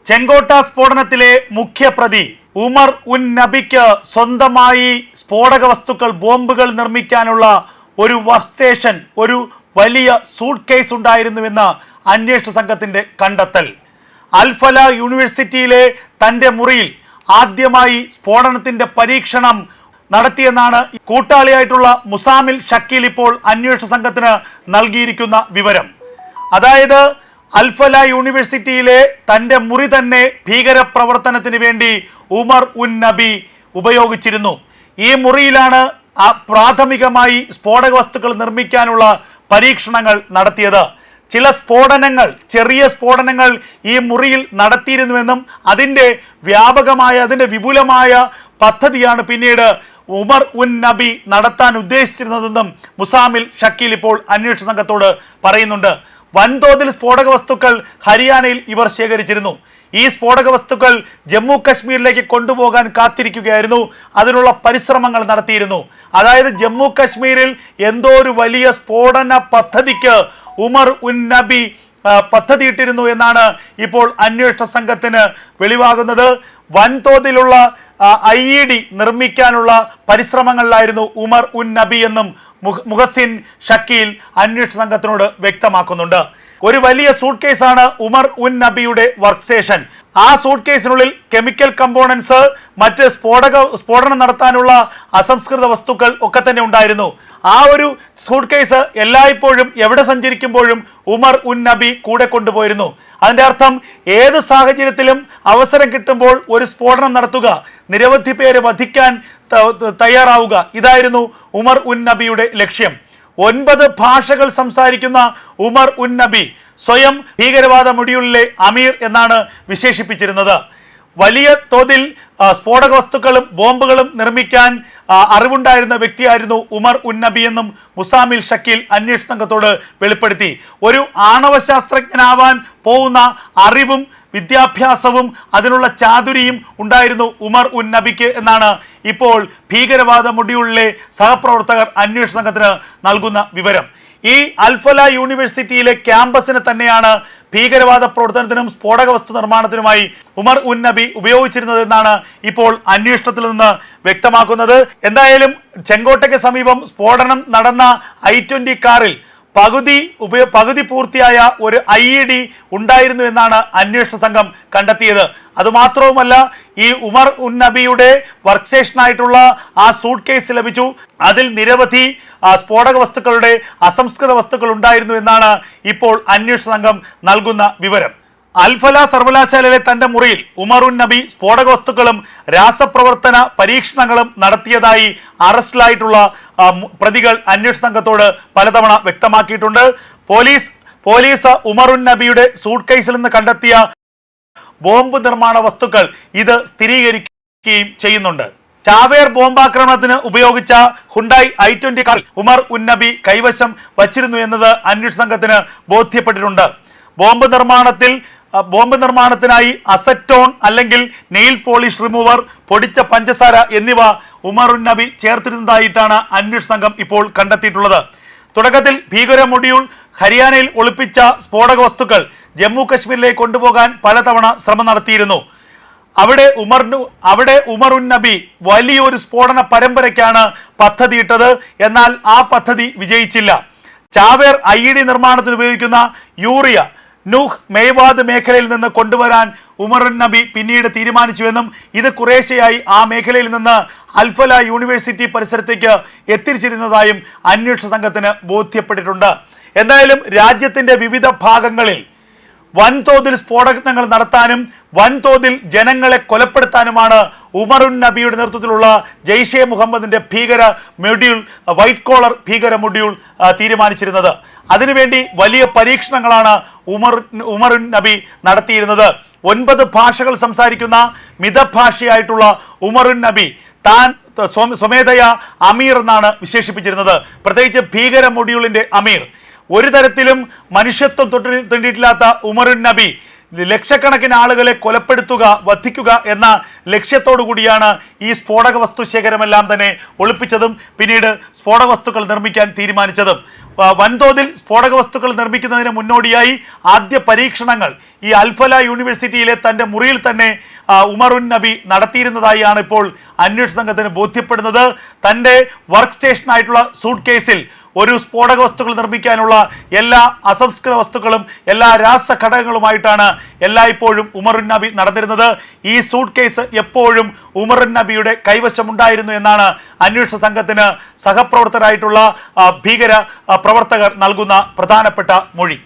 ചെങ്കോട്ട സ്ഫോടനത്തിലെ മുഖ്യപ്രതി ഉമർ ഉൻ നബിക്ക് സ്വന്തമായി സ്ഫോടക വസ്തുക്കൾ ബോംബുകൾ നിർമ്മിക്കാനുള്ള ഒരു വർക്ക് സ്റ്റേഷൻ, ഒരു വലിയ സൂട്ട് കേസ് ഉണ്ടായിരുന്നുവെന്ന് അന്വേഷണ സംഘത്തിന്റെ കണ്ടെത്തൽ. അൽഫല യൂണിവേഴ്സിറ്റിയിലെ തന്റെ മുറിയിൽ ആദ്യമായി സ്ഫോടനത്തിന്റെ പരീക്ഷണം നടത്തിയെന്നാണ് കൂട്ടാളിയായിട്ടുള്ള മുസാമിൽ ഷക്കീൽ ഇപ്പോൾ അന്വേഷണ സംഘത്തിന് നൽകിയിരിക്കുന്ന വിവരം. അതായത് അൽഫല യൂണിവേഴ്സിറ്റിയിലെ തന്റെ മുറി തന്നെ ഭീകരപ്രവർത്തനത്തിന് വേണ്ടി ഉമർ ഉൻ നബി ഉപയോഗിച്ചിരുന്നു. ഈ മുറിയിലാണ് പ്രാഥമികമായി സ്ഫോടക വസ്തുക്കൾ നിർമ്മിക്കാനുള്ള പരീക്ഷണങ്ങൾ നടത്തിയത്. ചില സ്ഫോടനങ്ങൾ, ചെറിയ സ്ഫോടനങ്ങൾ ഈ മുറിയിൽ നടത്തിയിരുന്നുവെന്നും അതിൻ്റെ വ്യാപകമായ, അതിൻ്റെ വിപുലമായ പദ്ധതിയാണ് പിന്നീട് ഉമർ ഉൻ നബി നടത്താൻ ഉദ്ദേശിച്ചിരുന്നതെന്നും മുസാമിൽ ഷക്കീൽ ഇപ്പോൾ അന്വേഷണ സംഘത്തോട് പറയുന്നുണ്ട്. വൻതോതിൽ സ്ഫോടക വസ്തുക്കൾ ഹരിയാനയിൽ ഇവർ ശേഖരിച്ചിരുന്നു. ഈ സ്ഫോടക വസ്തുക്കൾ ജമ്മു കശ്മീരിലേക്ക് കൊണ്ടുപോകാൻ കാത്തിരിക്കുകയായിരുന്നു. അതിനുള്ള പരിശ്രമങ്ങൾ നടത്തിയിരുന്നു. അതായത് ജമ്മു കശ്മീരിൽ എന്തോ ഒരു വലിയ സ്ഫോടന പദ്ധതിക്ക് ഉമർ ഉൻ നബി പദ്ധതിയിട്ടിരുന്നു എന്നാണ് ഇപ്പോൾ അന്വേഷണ സംഘത്തിന് വെളിവാകുന്നത്. വൻതോതിലുള്ള IED നിർമ്മിക്കാനുള്ള പരിശ്രമങ്ങളിലായിരുന്നു ഉമർ ഉൻ നബി എന്നും മുഹസിൻ ഷക്കീൽ അന്വേഷണ സംഘത്തിനോട് വ്യക്തമാക്കുന്നുണ്ട്. ഒരു വലിയ സൂട്ട് കേസാണ് ഉമർ ഉൻ നബിയുടെ വർക്ക് സ്റ്റേഷൻ. ആ സൂട്ട് കേസിനുള്ളിൽ കെമിക്കൽ കമ്പോണൻസ്, മറ്റ് സ്ഫോടനം നടത്താനുള്ള അസംസ്കൃത വസ്തുക്കൾ ഒക്കെ തന്നെ ഉണ്ടായിരുന്നു. ആ ഒരു സൂട്ട് കേസ് എല്ലായ്പ്പോഴും എവിടെ സഞ്ചരിക്കുമ്പോഴും ഉമർ ഉൻ നബി കൂടെ കൊണ്ടുപോയിരുന്നു. അതിൻ്റെ അർത്ഥം ഏത് സാഹചര്യത്തിലും അവസരം കിട്ടുമ്പോൾ ഒരു സ്ഫോടനം നടത്തുക, നിരവധി പേരെ വധിക്കാൻ തയ്യാറാവുക, ഇതായിരുന്നു ഉമർ ഉൻ നബിയുടെ ലക്ഷ്യം. 9 ഭാഷകൾ സംസാരിക്കുന്ന ഉമർ ഉൻ നബി സ്വയം ഭീകരവാദ മൊഡ്യൂളിലെ അമീർ എന്നാണ് വിശേഷിപ്പിച്ചിരുന്നത്. വലിയ തോതിൽ സ്ഫോടക വസ്തുക്കളും ബോംബുകളും നിർമ്മിക്കാൻ അറിവുണ്ടായിരുന്ന വ്യക്തിയായിരുന്നു ഉമർ ഉൻ നബി എന്നും മുസാമിൽ ഷക്കീൽ അന്വേഷണ സംഘത്തോട് വെളിപ്പെടുത്തി. ഒരു ആണവ ശാസ്ത്രജ്ഞനാവാൻ പോകുന്ന അറിവും വിദ്യാഭ്യാസവും അതിനുള്ള ചാതുരിയും ഉണ്ടായിരുന്നു ഉമർ ഉൻ നബിക്ക് എന്നാണ് ഇപ്പോൾ ഭീകരവാദ മൊഡ്യൂളിലെ സഹപ്രവർത്തകർ അന്വേഷണ സംഘത്തിന് നൽകുന്ന വിവരം. ഈ അൽഫല യൂണിവേഴ്സിറ്റിയിലെ ക്യാമ്പസിന് തന്നെയാണ് ഭീകരവാദ പ്രവർത്തനത്തിനും സ്ഫോടക വസ്തു നിർമ്മാണത്തിനുമായി ഉമർ ഉൻ നബി ഉപയോഗിച്ചിരുന്നത് എന്നാണ് ഇപ്പോൾ അന്വേഷണത്തിൽ നിന്ന് വ്യക്തമാക്കുന്നത്. എന്തായാലും ചെങ്കോട്ടയ്ക്ക് സമീപം സ്ഫോടനം നടന്ന I-20 കാറിൽ പകുതി പൂർത്തിയായ ഒരു IED ഉണ്ടായിരുന്നു എന്നാണ് അന്വേഷണ സംഘം കണ്ടെത്തിയത്. അതുമാത്രവുമല്ല, ഈ ഉമർ ഉൻ നബിയുടെ വർക്ക് സ്റ്റേഷനായിട്ടുള്ള ആ സൂട്ട് കേസ് ലഭിച്ചു. അതിൽ നിരവധി സ്ഫോടക വസ്തുക്കളുടെ അസംസ്കൃത വസ്തുക്കൾ ഉണ്ടായിരുന്നു എന്നാണ് ഇപ്പോൾ അന്വേഷണ സംഘം നൽകുന്ന വിവരം. അൽഫല സർവകലാശാലയിലെ തന്റെ മുറിയിൽ ഉമർ ഉൻ നബി സ്ഫോടക വസ്തുക്കളും രാസപ്രവർത്തന പരീക്ഷണങ്ങളും നടത്തിയതായി അറസ്റ്റിലായിട്ടുള്ള പ്രതികൾ അന്വേഷണ സംഘത്തോട് പലതവണ വ്യക്തമാക്കിയിട്ടുണ്ട്. പോലീസ് ഉമർ ഉൻ നബിയുടെ സൂട്ട് കേസിൽ നിന്ന് കണ്ടെത്തിയ ബോംബ് നിർമ്മാണ വസ്തുക്കൾ ഇത് സ്ഥിരീകരിക്കുകയും ചെയ്യുന്നുണ്ട്. ചാവേർ ബോംബാക്രമണത്തിന് ഉപയോഗിച്ച ഹുണ്ടായി I-20 കാർ ഉമർ ഉൻ നബി കൈവശം വച്ചിരുന്നു എന്നത് അന്വേഷണ സംഘത്തിന് ബോധ്യപ്പെട്ടിട്ടുണ്ട്. ബോംബ് നിർമ്മാണത്തിനായി അസറ്റോൺ അല്ലെങ്കിൽ നെയിൽ പോളിഷ് റിമൂവർ, പൊടിച്ച പഞ്ചസാര എന്നിവ ഉമർ ഉൻ നബി ചേർത്തിരുന്നതായിട്ടാണ് അന്വേഷണ സംഘം ഇപ്പോൾ കണ്ടെത്തിയിട്ടുള്ളത്. തുടക്കത്തിൽ ഭീകര മൊഡ്യൂൾ ഹരിയാനയിൽ ഒളിപ്പിച്ച സ്ഫോടക വസ്തുക്കൾ ജമ്മു കശ്മീരിലേക്ക് കൊണ്ടുപോകാൻ പലതവണ ശ്രമം നടത്തിയിരുന്നു. അവിടെ ഉമർ ഉൻ നബി വലിയൊരു സ്ഫോടന പരമ്പരയ്ക്കാണ് പദ്ധതിയിട്ടത്. എന്നാൽ ആ പദ്ധതി വിജയിച്ചില്ല. ചാവേർ IED നിർമ്മാണത്തിന് ഉപയോഗിക്കുന്ന യൂറിയ നൂഹ് മേവാദ് മേഖലയിൽ നിന്ന് കൊണ്ടുവരാൻ ഉമർ ഉൻ നബി പിന്നീട് തീരുമാനിച്ചുവെന്നും ഇത് കുറേശ്ശെയായി ആ മേഖലയിൽ നിന്ന് അൽഫല യൂണിവേഴ്സിറ്റി പരിസരത്തേക്ക് എത്തിച്ചിരുന്നതായും അന്വേഷണ സംഘത്തിന് ബോധ്യപ്പെട്ടിട്ടുണ്ട്. എന്തായാലും രാജ്യത്തിന്റെ വിവിധ ഭാഗങ്ങളിൽ വൻതോതിൽ സ്ഫോടനങ്ങൾ നടത്താനും വൻതോതിൽ ജനങ്ങളെ കൊലപ്പെടുത്താനുമാണ് ഉമർ ഉൻ നബിയുടെ നേതൃത്വത്തിലുള്ള ജെയ്ഷെ മുഹമ്മദിന്റെ ഭീകര മൊഡ്യൂൾ, വൈറ്റ് കോളർ ഭീകര മൊഡ്യൂൾ തീരുമാനിച്ചിരുന്നത്. അതിനുവേണ്ടി വലിയ പരീക്ഷണങ്ങളാണ് ഉമർ ഉൻ നബി നടത്തിയിരുന്നത്. 9 ഭാഷകൾ സംസാരിക്കുന്ന മിതഭാഷയായിട്ടുള്ള ഉമർ ഉൻ നബി താൻ സ്വമേധയ അമീർ എന്നാണ് വിശേഷിപ്പിച്ചിരുന്നത്. പ്രത്യേകിച്ച് ഭീകര മൊഡ്യൂളിന്റെ അമീർ. ഒരു തരത്തിലും മനുഷ്യത്വം തൊട്ടിട്ടില്ലാത്ത ഉമർ ഉൻ നബി ലക്ഷക്കണക്കിന് ആളുകളെ കൊലപ്പെടുത്തുക, വധിക്കുക എന്ന ലക്ഷ്യത്തോടു കൂടിയാണ് ഈ സ്ഫോടക വസ്തു ശേഖരമെല്ലാം തന്നെ ഒളിപ്പിച്ചതും പിന്നീട് സ്ഫോടക വസ്തുക്കൾ നിർമ്മിക്കാൻ തീരുമാനിച്ചതും. വൻതോതിൽ സ്ഫോടക വസ്തുക്കൾ നിർമ്മിക്കുന്നതിന് മുന്നോടിയായി ആദ്യ പരീക്ഷണങ്ങൾ ഈ അൽഫല യൂണിവേഴ്സിറ്റിയിലെ തൻ്റെ മുറിയിൽ തന്നെ ഉമർ ഉൻ നബി നടത്തിയിരുന്നതായാണ് ഇപ്പോൾ അന്വേഷണ സംഘത്തിന് ബോധ്യപ്പെടുന്നത്. തൻ്റെ വർക്ക് സ്റ്റേഷനായിട്ടുള്ള സൂട്ട് കേസിൽ ഒരു സ്ഫോടക വസ്തുക്കൾ നിർമ്മിക്കാനുള്ള എല്ലാ അസംസ്കൃത വസ്തുക്കളും എല്ലാ രാസഘടകങ്ങളുമായിട്ടാണ് എല്ലായ്പ്പോഴും ഉമർ ഉൻ നബി നടന്നിരുന്നത്. ഈ സൂട്ട് കേസ് എപ്പോഴും ഉമർ ഉൻ നബിയുടെ കൈവശമുണ്ടായിരുന്നു എന്നാണ് അന്വേഷണ സംഘത്തിന് സഹപ്രവർത്തകരായിട്ടുള്ള ഭീകര പ്രവർത്തകർ നൽകുന്ന പ്രധാനപ്പെട്ട മൊഴി.